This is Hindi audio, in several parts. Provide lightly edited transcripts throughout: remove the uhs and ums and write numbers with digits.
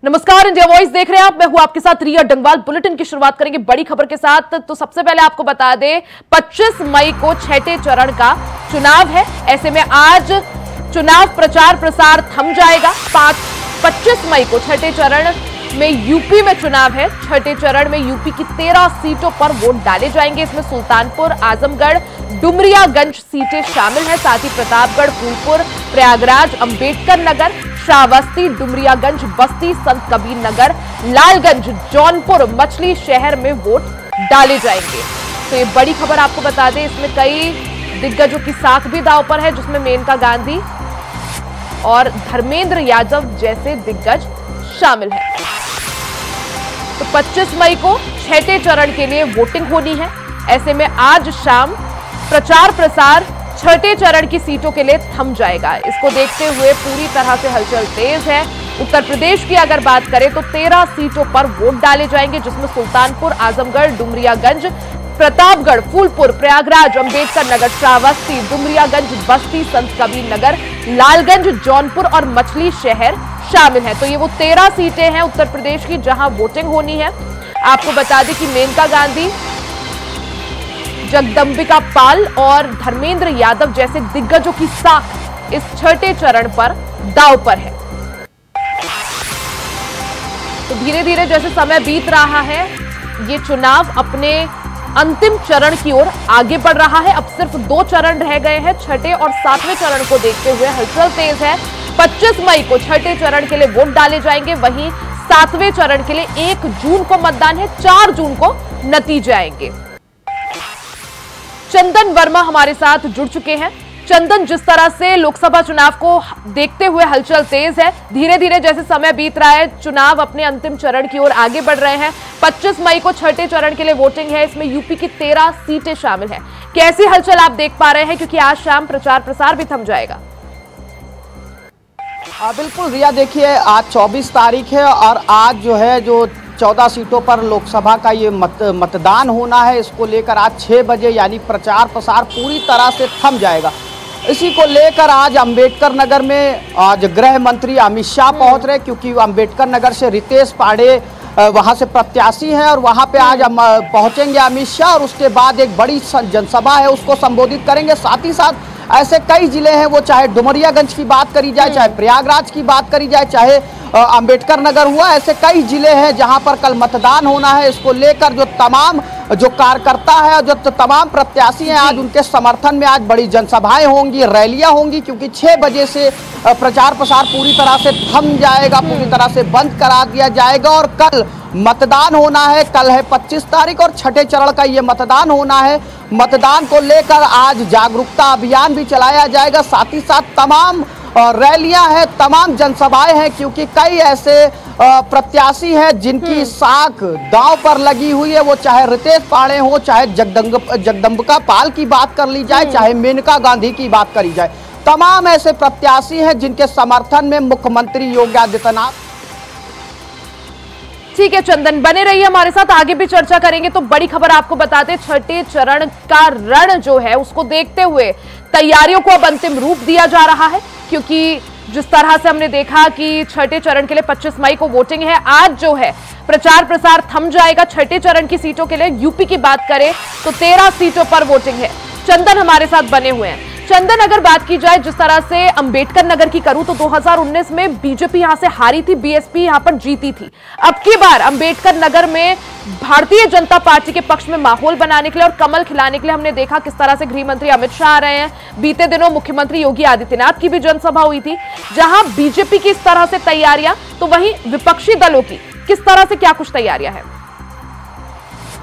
नमस्कार, इंडिया वॉइस देख रहे हैं आप। मैं हूं आपके साथ रिया डंगवाल। बुलेटिन की शुरुआत करेंगे बड़ी खबर के साथ। तो सबसे पहले आपको बता दें 25 मई को छठे चरण का चुनाव है। ऐसे में आज चुनाव प्रचार प्रसार थम जाएगा। 25 मई को छठे चरण में यूपी में चुनाव है। छठे चरण में यूपी की 13 सीटों पर वोट डाले जाएंगे। इसमें सुल्तानपुर, आजमगढ़, डुमरियागंज सीटें शामिल हैं। साथ ही प्रतापगढ़, फूलपुर, प्रयागराज, अंबेडकर नगर, श्रावस्ती, डुमरियागंज, बस्ती, संत कबीर नगर, लालगंज, जौनपुर, मछली शहर में वोट डाले जाएंगे। तो ये बड़ी खबर आपको बता दें, इसमें कई दिग्गजों की साख भी दांव पर है, जिसमें मेनका गांधी और धर्मेंद्र यादव जैसे दिग्गज शामिल हैं। तो 25 मई को छठे चरण के लिए वोटिंग होनी है। ऐसे में आज शाम प्रचार प्रसार छठे चरण की सीटों के लिए थम जाएगा। इसको देखते हुए पूरी तरह से हलचल तेज है। उत्तर प्रदेश की अगर बात करें तो 13 सीटों पर वोट डाले जाएंगे, जिसमें सुल्तानपुर, आजमगढ़, डुमरियागंज, प्रतापगढ़, फूलपुर, प्रयागराज, अंबेडकर नगर, श्रावस्ती, डुमरियागंज, बस्ती, संत कबीर नगर, लालगंज, जौनपुर और मछली शहर शामिल है। तो ये वो 13 सीटें हैं उत्तर प्रदेश की जहां वोटिंग होनी है। आपको बता दें कि मेनका गांधी, जगदंबिका पाल और धर्मेंद्र यादव जैसे दिग्गजों की साख इस छठे चरण पर दांव पर है। तो धीरे धीरे जैसे समय बीत रहा है, ये चुनाव अपने अंतिम चरण की ओर आगे बढ़ रहा है। अब सिर्फ 2 चरण रह गए हैं। छठे और 7वें चरण को देखते हुए हलचल तेज है। 25 मई को छठे चरण के लिए वोट डाले जाएंगे। वहीं 7वें चरण के लिए 1 जून को मतदान है। 4 जून को नतीजे आएंगे। चंदन वर्मा हमारे साथ जुड़ चुके हैं। चंदन, जिस तरह से लोकसभा चुनाव को देखते हुए हलचल तेज है, धीरे धीरे जैसे समय बीत रहा है, चुनाव अपने अंतिम चरण की ओर आगे बढ़ रहे हैं। 25 मई को छठे चरण के लिए वोटिंग है। इसमें यूपी की 13 सीटें शामिल हैं। कैसी हलचल आप देख पा रहे हैं, क्योंकि आज शाम प्रचार प्रसार भी थम जाएगा? बिल्कुल रिया, देखिए आज 24 तारीख है और आज जो है 14 सीटों पर लोकसभा का ये मतदान होना है। इसको लेकर आज 6 बजे यानी प्रचार प्रसार पूरी तरह से थम जाएगा। इसी को लेकर आज अंबेडकर नगर में आज गृह मंत्री अमित शाह पहुंच रहे, क्योंकि अंबेडकर नगर से रितेश पांडे वहां से प्रत्याशी हैं और वहां पे आज पहुंचेंगे अमित शाह और उसके बाद एक बड़ी जनसभा है उसको संबोधित करेंगे। साथ ही साथ ऐसे कई जिले हैं, वो चाहे डुमरियागंज की बात करी जाए, चाहे प्रयागराज की बात करी जाए, चाहे अंबेडकर नगर हुआ, ऐसे कई जिले हैं जहां पर कल मतदान होना है। इसको लेकर जो तमाम कार्यकर्ता है, जो तमाम प्रत्याशी हैं, आज उनके समर्थन में आज बड़ी जनसभाएं होंगी, रैलियां होंगी, क्योंकि 6 बजे से प्रचार प्रसार पूरी तरह से थम जाएगा, पूरी तरह से बंद करा दिया जाएगा और कल मतदान होना है। कल है 25 तारीख और छठे चरण का ये मतदान होना है। मतदान को लेकर आज जागरूकता अभियान भी चलाया जाएगा। साथ ही साथ तमाम रैलियां हैं, तमाम जनसभाएं हैं, क्योंकि कई ऐसे प्रत्याशी हैं जिनकी साख दांव पर लगी हुई है। वो चाहे रितेश पांडे हो, चाहे जगदंबिका पाल की बात कर ली जाए, चाहे मेनका गांधी की बात करी जाए, तमाम ऐसे प्रत्याशी हैं जिनके समर्थन में मुख्यमंत्री योगी आदित्यनाथ। ठीक है चंदन, बने रहिए हमारे साथ, आगे भी चर्चा करेंगे। तो बड़ी खबर आपको बताते, छठे चरण का रण जो है उसको देखते हुए तैयारियों को अब अंतिम रूप दिया जा रहा है, क्योंकि जिस तरह से हमने देखा कि छठे चरण के लिए 25 मई को वोटिंग है। आज जो है प्रचार प्रसार थम जाएगा। छठे चरण की सीटों के लिए यूपी की बात करें तो 13 सीटों पर वोटिंग है। चंदन हमारे साथ बने हुए हैं। चंदन, अगर बात की जाए जिस तरह से अंबेडकर नगर की करूं तो 2019 में बीजेपी यहां से हारी थी, बीएसपी यहां पर जीती थी। अब की बार अंबेडकर नगर में भारतीय जनता पार्टी के पक्ष में माहौल बनाने के लिए और कमल खिलाने के लिए हमने देखा किस तरह से गृह मंत्री अमित शाह आ रहे हैं। बीते दिनों मुख्यमंत्री योगी आदित्यनाथ की भी जनसभा हुई थी। जहां बीजेपी की इस तरह से तैयारियां, तो वहीं विपक्षी दलों की किस तरह से क्या कुछ तैयारियां हैं?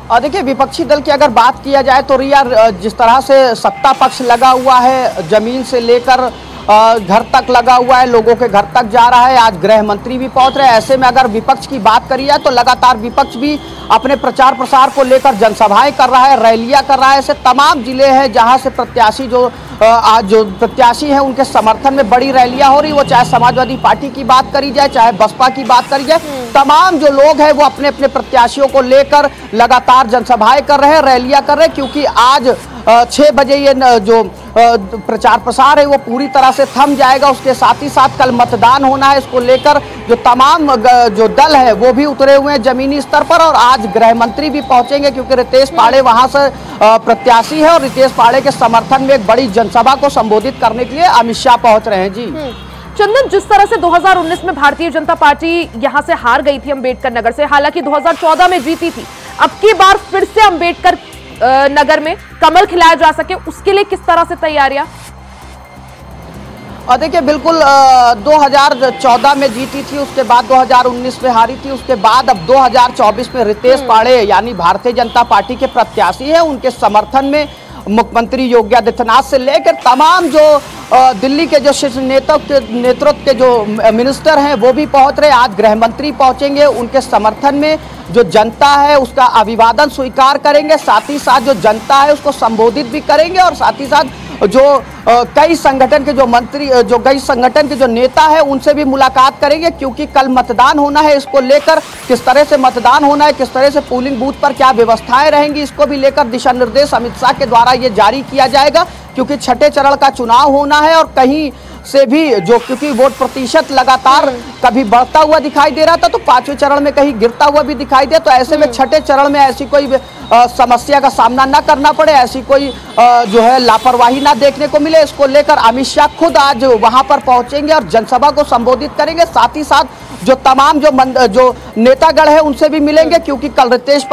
और देखिए, विपक्षी दल की अगर बात किया जाए तो रिया, जिस तरह से सत्ता पक्ष लगा हुआ है, जमीन से लेकर घर तक लगा हुआ है, लोगों के घर तक जा रहा है। आज गृह मंत्री भी पहुंच रहे हैं। ऐसे में अगर विपक्ष की बात करी जाए तो लगातार विपक्ष भी अपने प्रचार प्रसार को लेकर जनसभाएं कर रहा है, रैलियां कर रहा है। ऐसे तमाम जिले हैं जहां से प्रत्याशी जो प्रत्याशी हैं उनके समर्थन में बड़ी रैलियां हो रही, वो चाहे समाजवादी पार्टी की बात करी जाए, चाहे बसपा की बात करी जाए, तमाम जो लोग हैं वो अपने अपने प्रत्याशियों को लेकर लगातार जनसभाएं कर रहे हैं, रैलियां कर रहे हैं, क्योंकि आज 6 बजे ये जो प्रचार प्रसार है वो पूरी तरह से थम जाएगा। उसके साथ ही साथ कल मतदान होना है, इसको लेकर जो तमाम जो दल है वो भी उतरे हुए हैं जमीनी स्तर पर। और आज गृह मंत्री भी पहुंचेंगे क्योंकि रितेश पाड़े वहां से प्रत्याशी है और रितेश पाड़े के समर्थन में एक बड़ी जनसभा को संबोधित करने के लिए अमित शाह पहुंच रहे हैं। जी चंदन, जिस तरह से 2019 में भारतीय जनता पार्टी यहां से हार गई थी अंबेडकर नगर से, हालांकि 2014 में जीती थी, अब की बार फिर से अंबेडकर नगर में कमल खिलाया जा सके, उसके लिए किस तरह से तैयारियां? और देखिए बिल्कुल 2014 में जीती थी, उसके बाद 2019 में हारी थी, उसके बाद अब 2024 में रितेश पाड़े यानी भारतीय जनता पार्टी के प्रत्याशी हैं, उनके समर्थन में मुख्यमंत्री योगी आदित्यनाथ से लेकर तमाम जो दिल्ली के जो शीर्ष नेतृत्व के जो मिनिस्टर हैं वो भी पहुंच रहे। आज गृह मंत्री पहुंचेंगे, उनके समर्थन में जो जनता है उसका अभिवादन स्वीकार करेंगे, साथ ही साथ जो जनता है उसको संबोधित भी करेंगे और साथ ही साथ जो कई संगठन के जो मंत्री जो कई संगठन के जो नेता है उनसे भी मुलाकात करेंगे, क्योंकि कल मतदान होना है। इसको लेकर किस तरह से मतदान होना है, किस तरह से पोलिंग बूथ पर क्या व्यवस्थाएं रहेंगी, इसको भी लेकर दिशा निर्देश अमित शाह के द्वारा ये जारी किया जाएगा, क्योंकि छठे चरण का चुनाव होना है। और कहीं से भी जो क्योंकि वोट प्रतिशत लगातार कभी बढ़ता हुआ दिखाई दे रहा था तो पांचवें चरण में कहीं गिरता हुआ भी दिखाई दे, तो ऐसे में छठे चरण में ऐसी कोई समस्या का सामना ना करना पड़े, ऐसी कोई जो है लापरवाही ना देखने को मिले, इसको लेकर अमित शाह खुद आज वहां पर पहुंचेंगे और जनसभा को संबोधित करेंगे। साथ ही साथ जो तमाम जो नेतागण है उनसे भी मिलेंगे, क्योंकि कल रितेश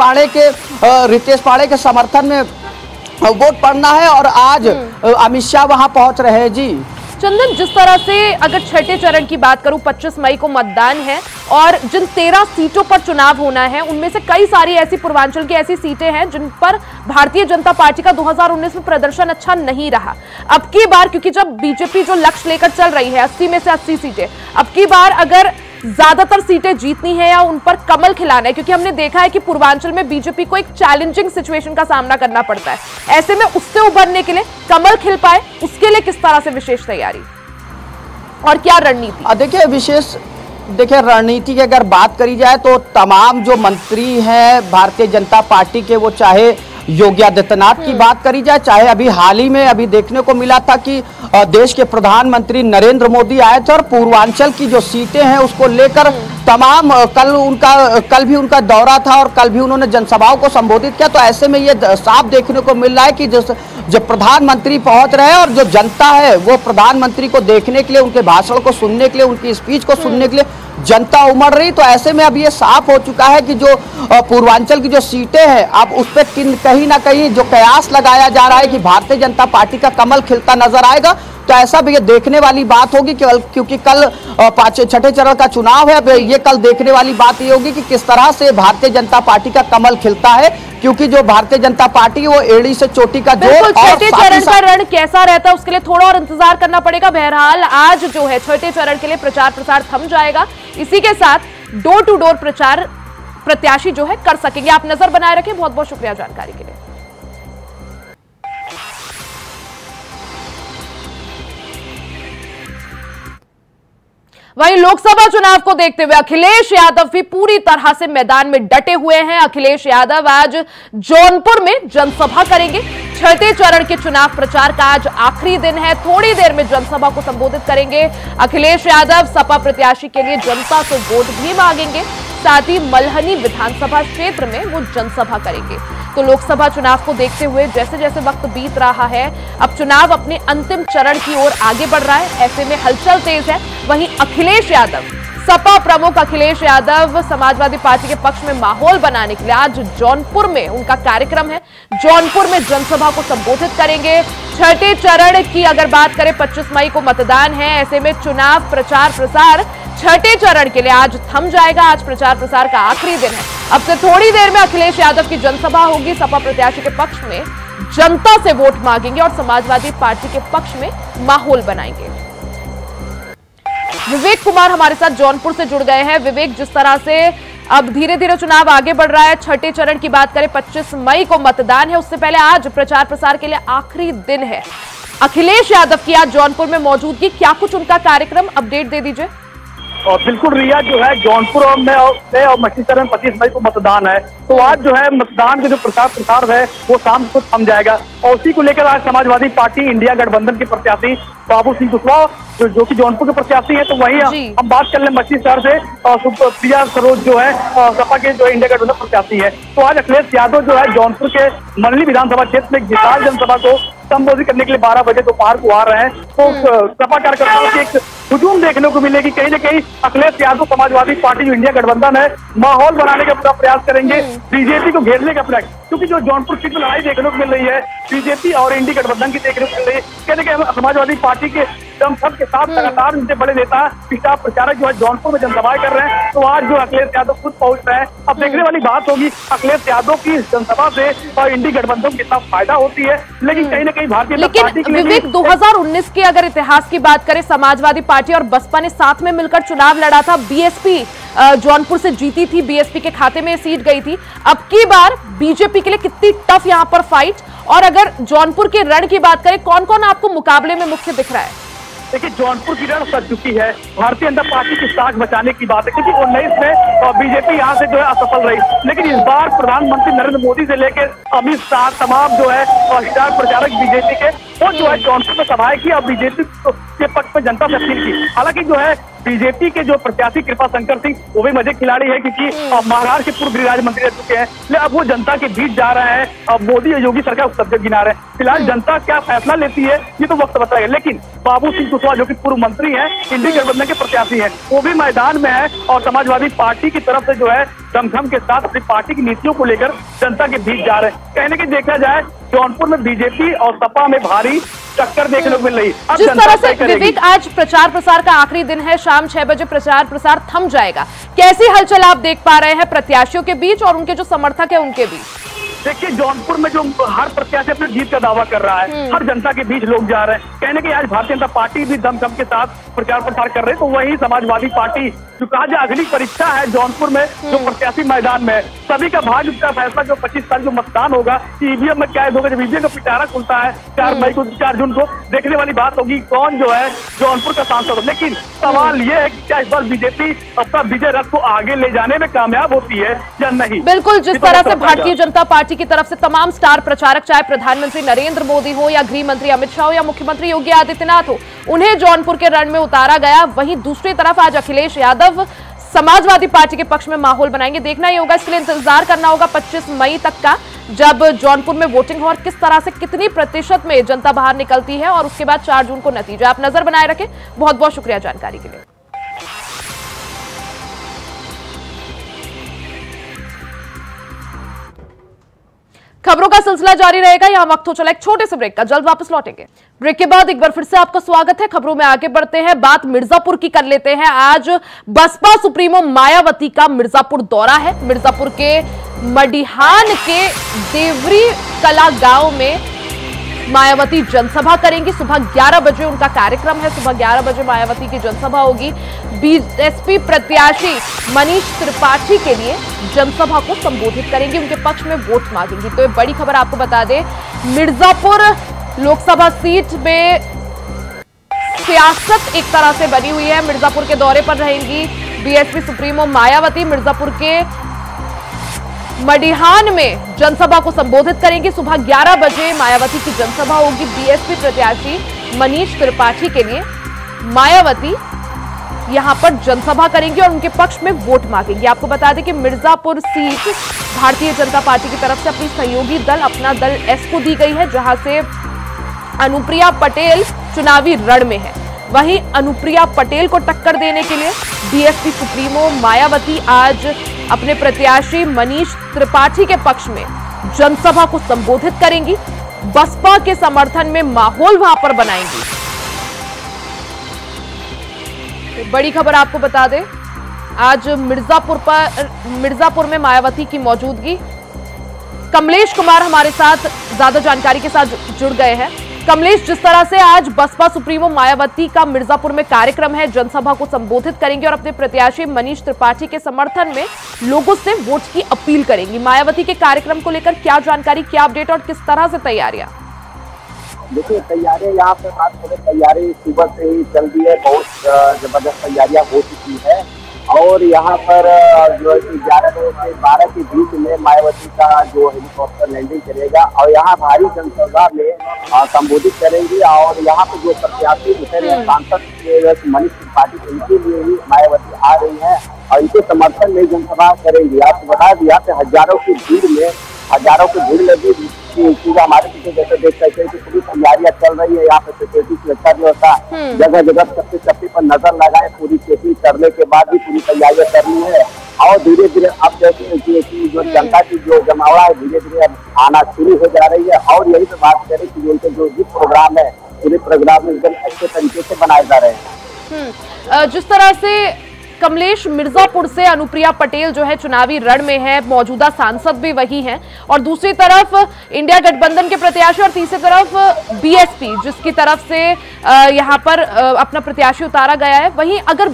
पाड़े के समर्थन में वोट पड़ना है और आज अमित शाह वहां पहुंच रहे हैं। जी चंदन, जिस तरह से अगर छठे चरण की बात करूं, 25 मई को मतदान है और जिन 13 सीटों पर चुनाव होना है उनमें से कई सारी ऐसी पूर्वांचल की ऐसी सीटें हैं जिन पर भारतीय जनता पार्टी का 2019 में प्रदर्शन अच्छा नहीं रहा। अब की बार क्योंकि जब बीजेपी जो लक्ष्य लेकर चल रही है 80 में से 80 सीटें, अब की बार अगर ज्यादातर सीटें जीतनी है या उन पर कमल खिलाना है, क्योंकि हमने देखा है कि पूर्वांचल में बीजेपी को एक चैलेंजिंग सिचुएशन का सामना करना पड़ता है, ऐसे में उससे उबरने के लिए कमल खिल पाए उसके लिए किस तरह से विशेष तैयारी और क्या रणनीति? देखिए रणनीति की अगर बात करी जाए तो तमाम जो मंत्री हैं भारतीय जनता पार्टी के, वो चाहे योगी आदित्यनाथ की बात करी जाए, चाहे अभी हाल ही में अभी देखने को मिला था कि देश के प्रधानमंत्री नरेंद्र मोदी आए थे और पूर्वांचल की जो सीटें हैं उसको लेकर तमाम कल भी उनका दौरा था और कल भी उन्होंने जनसभाओं को संबोधित किया। तो ऐसे में ये साफ देखने को मिल रहा है कि जब प्रधानमंत्री पहुंच रहे हैं और जो जनता है वो प्रधानमंत्री को देखने के लिए, उनके भाषण को सुनने के लिए, उनकी स्पीच को सुनने के लिए जनता उमड़ रही। तो ऐसे में अब ये साफ हो चुका है कि जो पूर्वांचल की जो सीटें हैं अब उस पर कहीं ना कहीं जो कयास लगाया जा रहा है कि भारतीय जनता पार्टी का कमल खिलता नजर आएगा। तो ऐसा भी ये देखने वाली बात होगी क्योंकि कल छठे चरण का चुनाव है। अब ये कल देखने वाली बात ये होगी कि किस तरह से भारतीय जनता पार्टी का कमल खिलता है, क्योंकि जो भारतीय जनता पार्टी वो एड़ी से चोटी का जोर। छठे चरण का रण कैसा रहता है उसके लिए थोड़ा और इंतजार करना पड़ेगा। बहरहाल आज जो है छठे चरण के लिए प्रचार प्रसार थम जाएगा, इसी के साथ डोर टू डोर प्रचार प्रत्याशी जो है कर सकेंगे। आप नजर बनाए रखें। बहुत बहुत शुक्रिया जानकारी के लिए। वहीं लोकसभा चुनाव को देखते हुए अखिलेश यादव भी पूरी तरह से मैदान में डटे हुए हैं। अखिलेश यादव आज जौनपुर में जनसभा करेंगे। छठे चरण के चुनाव प्रचार का आज आखिरी दिन है। थोड़ी देर में जनसभा को संबोधित करेंगे। अखिलेश यादव सपा प्रत्याशी के लिए जनता से वोट भी मांगेंगे, साथ ही मल्हनी विधानसभा क्षेत्र में वो जनसभा करेंगे। तो लोकसभा चुनाव को देखते हुए जैसे जैसे वक्त बीत रहा है, अब चुनाव अपने अंतिम चरण की ओर आगे बढ़ रहा है। ऐसे में हलचल तेज है। वहीं अखिलेश यादव, सपा प्रमुख अखिलेश यादव समाजवादी पार्टी के पक्ष में माहौल बनाने के लिए आज जौनपुर में उनका कार्यक्रम है। जौनपुर में जनसभा को संबोधित करेंगे। छठे चरण की अगर बात करें 25 मई को मतदान है, ऐसे में चुनाव प्रचार प्रसार छठे चरण के लिए आज थम जाएगा। आज प्रचार प्रसार का आखिरी दिन है। अब से थोड़ी देर में अखिलेश यादव की जनसभा होगी। सपा प्रत्याशी के पक्ष में जनता से वोट मांगेंगे और समाजवादी पार्टी के पक्ष में माहौल बनाएंगे। विवेक कुमार हमारे साथ जौनपुर से जुड़ गए हैं। विवेक, जिस तरह से अब धीरे धीरे चुनाव आगे बढ़ रहा है, छठे चरण की बात करें 25 मई को मतदान है, उससे पहले आज प्रचार प्रसार के लिए आखिरी दिन है। अखिलेश यादव की आज जौनपुर में मौजूदगी, क्या कुछ उनका कार्यक्रम, अपडेट दे दीजिए। और बिल्कुल रिया जो है जौनपुर में और मछलीशहर में 25 मई को मतदान है। तो आज जो है मतदान के जो प्रचार प्रसार है वो शाम को थम जाएगा और उसी को लेकर आज समाजवादी पार्टी इंडिया गठबंधन के प्रत्याशी बाबू सिंह कुशवाहा जो कि जौनपुर के प्रत्याशी है, तो वहीं हम बात कर लें मछलीशहर से प्रिया सरोज जो है सपा के जो इंडिया गठबंधन प्रत्याशी है। तो आज अखिलेश यादव जो है जौनपुर के मंडली विधानसभा क्षेत्र में एक विशाल जनसभा को संबोधित करने के लिए 12 बजे दोपहर को आ रहे हैं। तो सपा कार्यकर्ताओं की एक हुजूम देखने को मिलेगी। कहीं न कहीं अखिलेश यादव समाजवादी पार्टी जो इंडिया गठबंधन है माहौल बनाने का पूरा प्रयास करेंगे, बीजेपी को घेरने का प्रयास, क्योंकि जो जौनपुर सीट में लड़ाई देखने को मिल रही है बीजेपी और इंडिया गठबंधन की देखने को मिल रही है। कहने के समाजवादी पार्टी के दमखम के साथ लगातार उनसे बड़े नेता स्टार प्रचारक जो है जौनपुर में जनसभाएं कर रहे हैं। तो आज जो अखिलेश यादव खुद पहुंच रहे हैं। अब देखने वाली बात होगी अखिलेश यादव की जनसभा से और इंडी गठबंधन को कितना फायदा होती है। लेकिन कहीं ना कहीं भारतीय जनता पार्टी के लिए विवेक 2019 के अगर इतिहास की बात करें, समाजवादी पार्टी और बसपा ने साथ में मिलकर चुनाव लड़ा था। बीएसपी जौनपुर से जीती थी, बीएसपी के खाते में सीट गई थी। अब की बार बीजेपी के लिए कितनी टफ यहां पर फाइट, और अगर जौनपुर के रण की बात करें कौन कौन आपको मुकाबले में मुख्य दिख रहा है? देखिए जौनपुर की रण सज चुकी है। भारतीय जनता पार्टी की साख बचाने की बात है, क्योंकि 19 में बीजेपी यहाँ से जो है असफल रही, लेकिन इस बार प्रधानमंत्री नरेंद्र मोदी से लेकर अमित शाह तमाम जो है स्टार प्रचारक बीजेपी के वो जो है जौनपुर में सभाएं की और बीजेपी के पक्ष में जनता से अपील की। हालांकि जो है बीजेपी के जो प्रत्याशी कृपा शंकर सिंह वो भी मजे खिलाड़ी है, क्योंकि महाराष्ट्र के पूर्व गृह राज्य मंत्री रह चुके हैं। लेकिन अब वो जनता के बीच जा रहे हैं। अब मोदी और योगी सरकार सब्जेक्ट गिना रहे हैं। फिलहाल जनता क्या फैसला लेती है ये तो वक्त बताएगा। लेकिन बाबू सिंह कुशवाहा जो कि पूर्व मंत्री हैं, इंडी गठबंधन के प्रत्याशी हैं, वो भी मैदान में है और समाजवादी पार्टी की तरफ से जो है दमखम के साथ अपनी पार्टी की नीतियों को लेकर जनता के बीच जा रहे हैं। कहने की देखा जाए जौनपुर में बीजेपी और सपा में भारी टक्कर देखने को मिल रही। अब जिस तरह से विवेक आज प्रचार प्रसार का आखिरी दिन है, शाम 6 बजे प्रचार प्रसार थम जाएगा, कैसी हलचल आप देख पा रहे हैं प्रत्याशियों के बीच और उनके जो समर्थक है उनके बीच? देखिए जौनपुर में जो हर प्रत्याशी अपने जीत का दावा कर रहा है, हर जनता के बीच लोग जा रहे हैं। कहने की आज भारतीय जनता पार्टी भी दमखम के साथ प्रचार प्रसार कर रहे हैं। तो वही समाजवादी पार्टी जो कहा जाए अगली परीक्षा है जौनपुर में जो प्रत्याशी मैदान में सभी का भाग्य का फैसला जो 25 तारीख जो मतदान होगा ईवीएम में क्या होगा। जब ईवीएम का पिटारा खुलता है 4 जून को, देखने वाली बात होगी कौन जो है जौनपुर का सांसद हो। लेकिन सवाल ये है कि क्या इस बार बीजेपी अपना विजय रथ को आगे ले जाने में कामयाब होती है या नहीं? बिल्कुल, जिस तरह से भारतीय जनता पार्टी की तरफ से तमाम स्टार प्रचारक, चाहे प्रधानमंत्री नरेंद्र मोदी हो या गृह मंत्री अमित शाह हो या मुख्यमंत्री योगी आदित्यनाथ हो, उन्हें जौनपुर के रण में उतारा गया। वहीं दूसरी तरफ आज अखिलेश यादव समाजवादी पार्टी के पक्ष में माहौल बनाएंगे। देखना ही होगा, इसके लिए इंतजार करना होगा 25 मई तक का, जब जौनपुर में वोटिंग हो और किस तरह से कितनी प्रतिशत में जनता बाहर निकलती है, और उसके बाद 4 जून को नतीजा। आप नजर बनाए रखें। बहुत बहुत शुक्रिया जानकारी के लिए। खबरों का सिलसिला जारी रहेगा। यहां वक्त हो चला एक छोटे से ब्रेक का, जल्द वापस लौटेंगे। ब्रेक के बाद एक बार फिर से आपका स्वागत है। खबरों में आगे बढ़ते हैं, बात मिर्जापुर की कर लेते हैं। आज बसपा सुप्रीमो मायावती का मिर्जापुर दौरा है। मिर्जापुर के मडिहान के देवरी कला गांव में मायावती जनसभा करेंगी। सुबह 11 बजे उनका कार्यक्रम है। सुबह 11 बजे मायावती की जनसभा होगी। बीएसपी प्रत्याशी मनीष त्रिपाठी के लिए जनसभा को संबोधित करेंगी, उनके पक्ष में वोट मांगेंगी। तो ये बड़ी खबर आपको बता दें, मिर्जापुर लोकसभा सीट में सियासत एक तरह से बनी हुई है। मिर्जापुर के दौरे पर रहेंगी बीएसपी सुप्रीमो मायावती। मिर्जापुर के मडिहान में जनसभा को संबोधित करेंगी। सुबह 11 बजे मायावती की जनसभा होगी। बीएसपी प्रत्याशी मनीष त्रिपाठी के लिए मायावती यहां पर जनसभा करेंगी और उनके पक्ष में वोट मांगेंगी। आपको बता दें कि मिर्जापुर सीट भारतीय जनता पार्टी की तरफ से अपनी सहयोगी दल अपना दल एस को दी गई है, जहां से अनुप्रिया पटेल चुनावी रण में है। वहीं अनुप्रिया पटेल को टक्कर देने के लिए बीएसपी सुप्रीमो मायावती आज अपने प्रत्याशी मनीष त्रिपाठी के पक्ष में जनसभा को संबोधित करेंगी। बसपा के समर्थन में माहौल वहां पर बनाएंगी। बड़ी खबर आपको बता दें, आज मिर्जापुर में मायावती की मौजूदगी। कमलेश कुमार हमारे साथ ज्यादा जानकारी के साथ जुड़ गए हैं। कमलेश, जिस तरह से आज बसपा सुप्रीमो मायावती का मिर्जापुर में कार्यक्रम है, जनसभा को संबोधित करेंगे और अपने प्रत्याशी मनीष त्रिपाठी के समर्थन में लोगों से वोट की अपील करेंगी, मायावती के कार्यक्रम को लेकर क्या जानकारी, क्या अपडेट और किस तरह से तैयारियां? देखिए तैयारियां यहाँ पे बात करें, तैयारी सुबह से ही चल रही है, बहुत जबरदस्त तैयारियां हो चुकी है। और यहाँ पर जो है 11 बजे से 12 के बीच में मायावती का जो हेलीकॉप्टर लैंडिंग करेगा और यहाँ भारी जनसभा में संबोधित करेंगी। और यहाँ पे जो प्रत्याशी सांसद मनीष त्रिपाठी, इनके लिए ही मायावती आ रही है और इनके समर्थन में जनसभा करेंगी। आपको बता दिया कि हजारों की भीड़ लगी। पूरा हमारे पीछे जैसे देख सकते हैं कि पूरी तैयारियां चल रही है। यहाँ पे सिक्योरिटी सुरक्षा व्यवस्था जगह जगह चप्पे पर नजर लगाए, पूरी चेकिंग करने के बाद भी पूरी तैयारियां करनी है। और धीरे धीरे अब जैसे कि जो जनता की जो जमावड़ा है धीरे धीरे आना शुरू हो जा रही है। और यही तो बात करें कि उनके जो प्रोग्राम है पूरे प्रोग्राम में एकदम अच्छे तरीके से बनाए जा रहे हैं। जिस तरह से कमलेश, मिर्जापुर से अनुप्रिया पटेल जो है चुनावी रण में है, मौजूदा सांसद भी वही हैं, और दूसरी तरफ इंडिया गठबंधन के प्रत्याशी और तीसरी तरफ बीएसपी जिसकी तरफ से यहां पर अपना प्रत्याशी उतारा गया है। वहीं अगर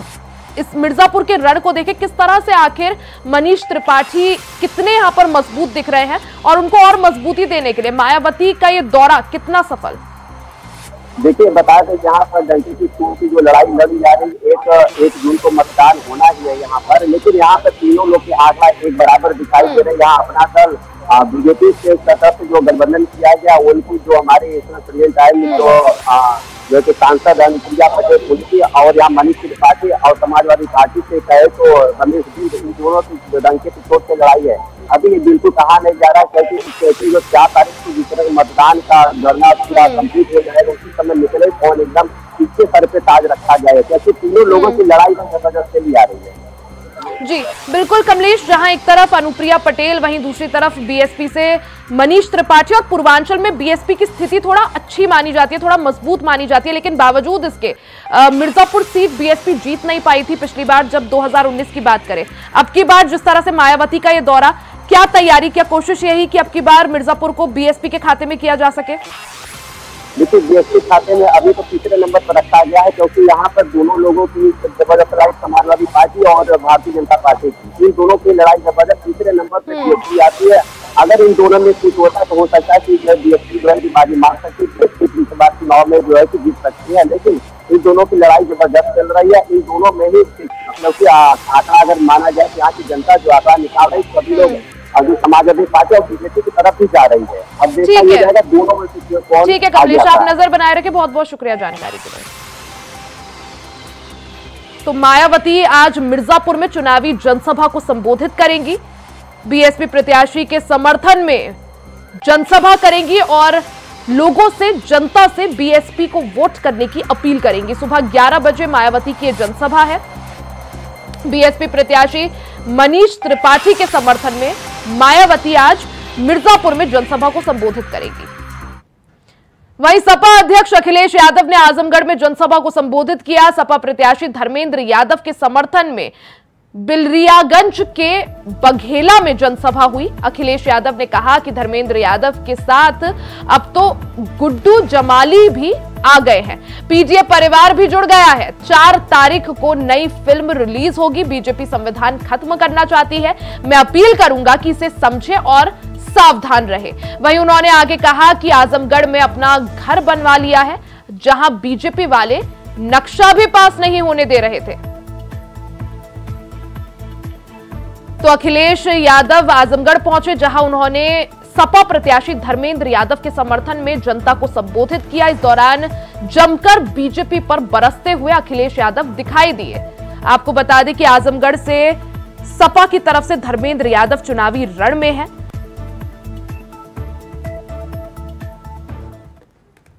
इस मिर्जापुर के रण को देखें, किस तरह से आखिर मनीष त्रिपाठी कितने यहां पर मजबूत दिख रहे हैं और उनको और मजबूती देने के लिए मायावती का ये दौरा कितना सफल? देखिए बता दें यहाँ पर डंकी की खून की जो लड़ाई लड़ी जा रही है, 1 जून को मतदान होना ही है यहाँ पर। लेकिन यहाँ पर तीनों लोग के आंकड़ा एक बराबर दिखाई दे रहे हैं। यहाँ अपना दल बीजेपी के तरफ से जो गठबंधन किया गया उनकी जो हमारे प्रेसिडेंट आए जो कि सांसद अनुप्रिया पटेल उनकी, और यहाँ मनीष त्रिपाठी और समाजवादी पार्टी से कहे तो रमेश सिंह, इन दोनों की डंके की चोट से लड़ाई है। अभी ये बिल्कुल कहा नहीं जा रहा क्योंकि जो 4 तारीख को जिस तरह मतदान का गणना पूरा कंप्लीट हो जाएगा उसी समय निकले और एकदम इसके सर पे ताज रखा जाएगा, क्योंकि तीनों लोगों की लड़ाई में जबरदस्त चली आ रही है। जी बिल्कुल कमलेश, जहां एक तरफ अनुप्रिया पटेल वहीं दूसरी तरफ बीएसपी से मनीष त्रिपाठी, और पूर्वांचल में बीएसपी की स्थिति थोड़ा अच्छी मानी जाती है, थोड़ा मजबूत मानी जाती है, लेकिन बावजूद इसके मिर्जापुर सीट बीएसपी जीत नहीं पाई थी पिछली बार जब 2019 की बात करें। अब की बार जिस तरह से मायावती का ये दौरा, क्या तैयारी, क्या कोशिश यही कि अब की बार मिर्जापुर को बीएसपी के खाते में किया जा सके? देखिए बीएसपी खाते में अभी तो तीसरे नंबर पर रखा गया है, क्योंकि यहाँ पर दोनों लोगों की जबरदस्त लड़ाई समाजवादी पार्टी और भारतीय जनता पार्टी की, इन दोनों की लड़ाई जबरदस्त तीसरे नंबर पर बीएसपी आती है। अगर इन दोनों में कुछ होता है तो हो सकता है कि बीएसपी जो है की बाजी मार सकती है, बीएसपी इस बार चुनाव में जो है कि जीत सकती है। लेकिन इन दोनों की लड़ाई जबरदस्त चल रही है। इन दोनों में ही मतलब की आंकड़ा अगर माना जाए कि यहाँ की जनता जो आंकड़ा निकाल रही है, सभी लोग अभी समाजवादी पार्टी और बीजेपी की तरफ ही जा रही है। अब देखा ये जाएगा दोनों में से कौन। ठीक है कमलेश, आप नजर बनाए रखें, बहुत बहुत शुक्रिया जानकारी के लिए। तो मायावती आज मिर्जापुर में चुनावी जनसभा को संबोधित करेंगी, बीएसपी प्रत्याशी के समर्थन में जनसभा करेंगी और लोगों से, जनता से बीएसपी को वोट करने की अपील करेंगी। सुबह 11 बजे मायावती की जनसभा है। बीएसपी प्रत्याशी मनीष त्रिपाठी के समर्थन में मायावती आज मिर्जापुर में जनसभा को संबोधित करेगी। वहीं सपा अध्यक्ष अखिलेश यादव ने आजमगढ़ में जनसभा को संबोधित किया। सपा प्रत्याशी धर्मेंद्र यादव के समर्थन में बिलरियागंज के बघेला में जनसभा हुई। अखिलेश यादव ने कहा कि धर्मेंद्र यादव के साथ अब तो गुड्डू जमाली भी आ गए हैं, पीजीए परिवार भी जुड़ गया है। 4 तारीख को नई फिल्म रिलीज होगी। बीजेपी संविधान खत्म करना चाहती है, मैं अपील करूंगा कि इसे समझे और सावधान रहे। वहीं उन्होंने आगे कहा कि आजमगढ़ में अपना घर बनवा लिया है, जहां बीजेपी वाले नक्शा भी पास नहीं होने दे रहे थे। तो अखिलेश यादव आजमगढ़ पहुंचे, जहां उन्होंने सपा प्रत्याशी धर्मेंद्र यादव के समर्थन में जनता को संबोधित किया। इस दौरान जमकर बीजेपी पर बरसते हुए अखिलेश यादव दिखाई दिए। आपको बता दें कि आजमगढ़ से सपा की तरफ से धर्मेंद्र यादव चुनावी रण में है।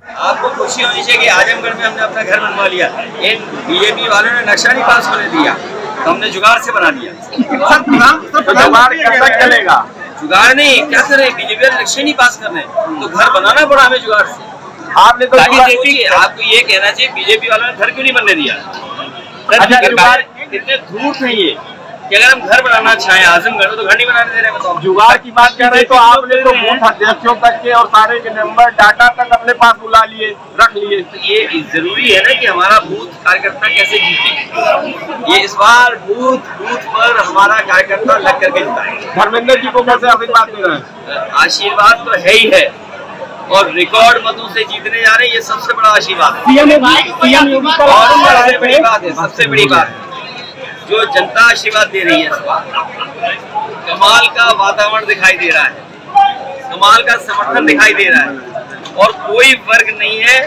आपको खुशी होनी चाहिए कि आजमगढ़ में हमने अपना घर बनवा लिया। इन बीजेपी वालों ने नक्शा नहीं पास होने दिया तो हमने जुगाड़ से बना दिया। जुगाड़ कब तक चलेगा? जुगाड़ नहीं, क्या करें, बीजेपी वाले नक्शे नहीं पास करने तो घर बनाना पड़ा हमें जुगाड़ से। आपने तो आपको ये कहना चाहिए बीजेपी वालों ने घर क्यों नहीं बनने दिया? कितने धूर्त है ये कि अगर हम घर बनाना चाहें आजमगढ़ में तो घर नहीं बनाने दे रहे। बताओ, जुगाड़ की बात कर रहे हैं तो आपने तो बूथ अध्यक्षों तक के और सारे के नंबर डाटा तक अपने पास बुला लिए, रख लिए। तो ये जरूरी है ना कि हमारा बूथ कार्यकर्ता कैसे जीते। ये इस बार बूथ पर हमारा कार्यकर्ता लग करके जिताएंगे। धर्मेंद्र जी को कैसे आशीर्वाद दे रहे हैं? आशीर्वाद तो है ही है, और रिकॉर्ड मतों से जीतने जा रहे हैं, ये सबसे बड़ा आशीर्वाद है। सबसे बड़ी बात जो जनता आशीर्वाद दे रही है, कमाल का वातावरण दिखाई दे रहा है, कमाल का समर्थन दिखाई दे रहा है, और कोई वर्ग नहीं है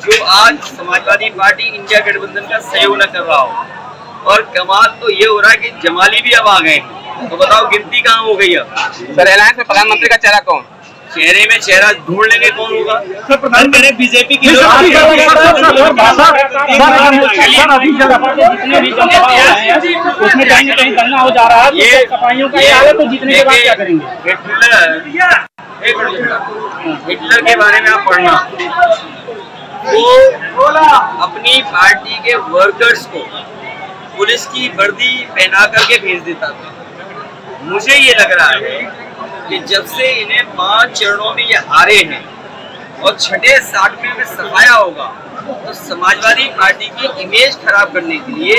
जो आज समाजवादी पार्टी इंडिया गठबंधन का सहयोग न कर रहा हो। और कमाल तो ये हो रहा है कि जमाली भी अब आ गए, तो बताओ गिनती कहाँ हो गई अब। सर एलायंस में प्रधानमंत्री का चेहरा कौन? चेहरे में चेहरा ढूंढ लेंगे, कौन होगा? प्रधानमंत्री बीजेपी की उसमें कहीं कहीं गलना हो जा रहा है, ये सफाइयों का ये तो जीतने के बाद क्या करेंगे? हिटलर के बारे में आप पढ़ना, वो अपनी पार्टी के वर्कर्स को पुलिस की वर्दी पहना करके भेज देता था। मुझे ये लग रहा है कि जब से इन्हें 5 चरणों में ये हारे हैं और छठे 60वें में सफाया होगा, तो समाजवादी पार्टी की इमेज खराब करने के लिए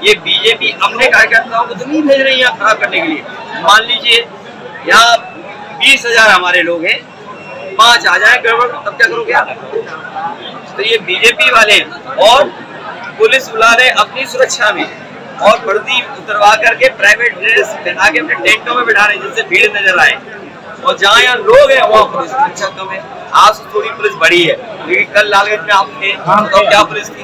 ये बीजेपी अपने कार्यकर्ताओं को तो नहीं भेज रही है खराब करने के लिए। मान लीजिए यहाँ 20,000 हमारे लोग हैं, 5 आ जाए गड़बड़, तब क्या करोगे आप? तो ये बीजेपी वाले और पुलिस बुला रहे अपनी सुरक्षा में, और वर्दी उतरवा करके प्राइवेट ड्रेस पहना के अपने टेंटों में बिठा रहे हैं जिससे भीड़ नजर आए, और जहाँ यहाँ लोग हैं वहाँ पुलिस सुरक्षा कम है। आज तो थोड़ी पुलिस बड़ी है, लेकिन कल लालगंज में आप थे तो क्या पुलिस थी?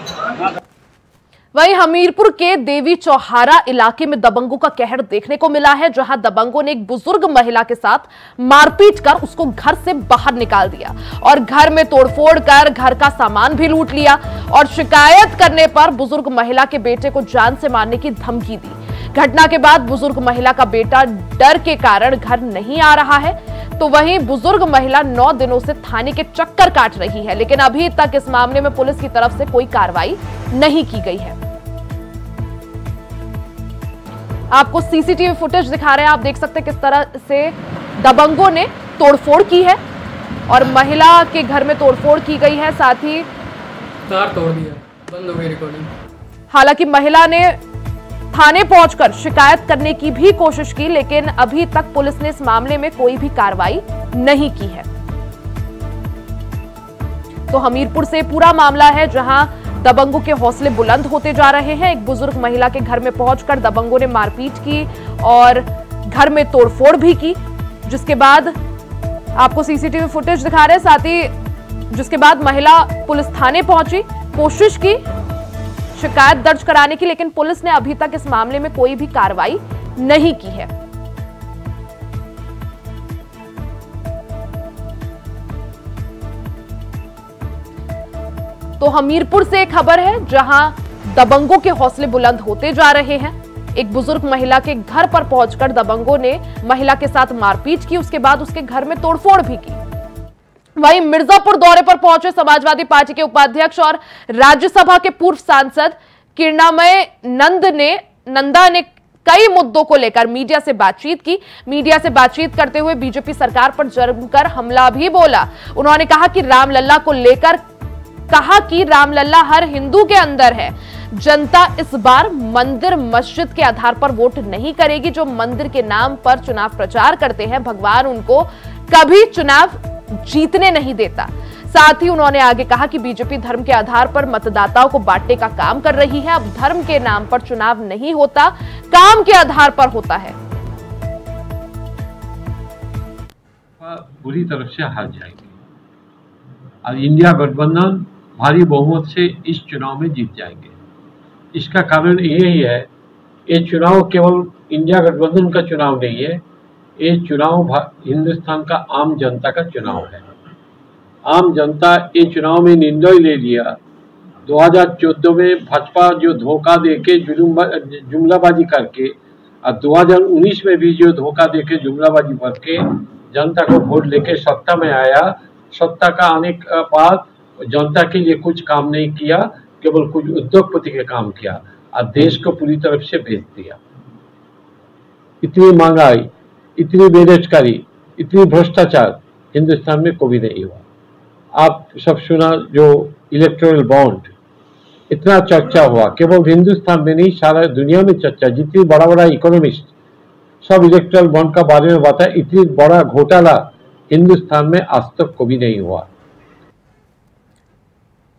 वहीं हमीरपुर के देवी चौहारा इलाके में दबंगों का कहर देखने को मिला है, जहां दबंगों ने एक बुजुर्ग महिला के साथ मारपीट कर उसको घर से बाहर निकाल दिया और घर में तोड़फोड़ कर घर का सामान भी लूट लिया, और शिकायत करने पर बुजुर्ग महिला के बेटे को जान से मारने की धमकी दी। घटना के बाद बुजुर्ग महिला का बेटा डर के कारण घर नहीं आ रहा है, तो वहीं बुजुर्ग महिला 9 दिनों से थाने के चक्कर काट रही है, लेकिन अभी तक इस मामले में पुलिस की तरफ से कोई कार्रवाई नहीं की गई है। आपको सीसीटीवी फुटेज दिखा रहे हैं, आप देख सकते हैं किस तरह से दबंगों ने तोड़फोड़ की है और महिला के घर में तोड़फोड़ की गई है, साथ ही तार तोड़ दिया, बंद हो गई रिकॉर्डिंग। हालांकि महिला ने थाने पहुंचकर शिकायत करने की भी कोशिश की, लेकिन अभी तक पुलिस ने इस मामले में कोई भी कार्रवाई नहीं की है। तो हमीरपुर से पूरा मामला है, जहां दबंगों के हौसले बुलंद होते जा रहे हैं। एक बुजुर्ग महिला के घर में पहुंचकर दबंगों ने मारपीट की और घर में तोड़फोड़ भी की, जिसके बाद आपको सीसीटीवी फुटेज दिखा रहे हैं, साथ ही जिसके बाद महिला पुलिस थाने पहुंची, कोशिश की शिकायत दर्ज कराने की, लेकिन पुलिस ने अभी तक इस मामले में कोई भी कार्रवाई नहीं की है। तो हमीरपुर से एक खबर है, जहां दबंगों के हौसले बुलंद होते जा रहे हैं। एक बुजुर्ग महिला के घर पर पहुंचकर दबंगों ने महिला के साथ मारपीट की, उसके बाद उसके घर में तोड़फोड़ भी की। वहीं मिर्जापुर दौरे पर पहुंचे समाजवादी पार्टी के उपाध्यक्ष और राज्यसभा के पूर्व सांसद किरणामय नंदा ने कई मुद्दों को लेकर मीडिया से बातचीत की। मीडिया से बातचीत करते हुए बीजेपी सरकार पर जमकर हमला भी बोला। उन्होंने कहा कि रामलला को लेकर रामलला हर हिंदू के अंदर है। जनता इस बार मंदिर मस्जिद के आधार पर वोट नहीं करेगी। जो मंदिर के नाम पर चुनाव प्रचार करते हैं, भगवान उनको कभी चुनाव जीतने नहीं देता। साथ ही उन्होंने आगे कहा कि बीजेपी धर्म के आधार पर मतदाताओं को बांटने का काम कर रही है। अब धर्म के नाम पर चुनाव नहीं होता, काम के आधार पर होता है। बुरी तरफ से हार जाएगी और इंडिया गठबंधन भारी बहुमत से इस चुनाव में जीत जाएंगे। इसका कारण यही है, ये चुनाव केवल इंडिया गठबंधन का चुनाव नहीं है, ये चुनाव हिंदुस्तान का आम जनता का चुनाव है। आम जनता ये चुनाव में निर्णय ले लिया। 2014 में भाजपा जो धोखा देके जुमलाबाजी करके और 2019 में भी जो धोखा देके जुमलाबाजी करके जनता को वोट लेके सत्ता में आया। सत्ता का आने के बाद जनता के लिए कुछ काम नहीं किया, केवल कुछ उद्योगपति के काम किया और देश को पूरी तरफ से बेच दिया। इतनी महंगाई, इतनी बेरोजगारी, इतनी भ्रष्टाचार हिंदुस्तान में कभी नहीं हुआ। आप सब सुना जो इलेक्टोरल बॉन्ड, इतना चर्चा हुआ, केवल हिंदुस्तान में नहीं सारा दुनिया में चर्चा। जितनी बड़ा बड़ा इकोनॉमिस्ट सब इलेक्टोरल बॉन्ड का बारे में बताया। इतनी बड़ा घोटाला हिंदुस्तान में आज तक कभी नहीं हुआ।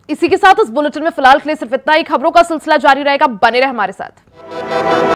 इसी के साथ इस बुलेटिन में फिलहाल के लिए सिर्फ इतना ही। खबरों का सिलसिला जारी रहेगा, बने रहे हमारे साथ।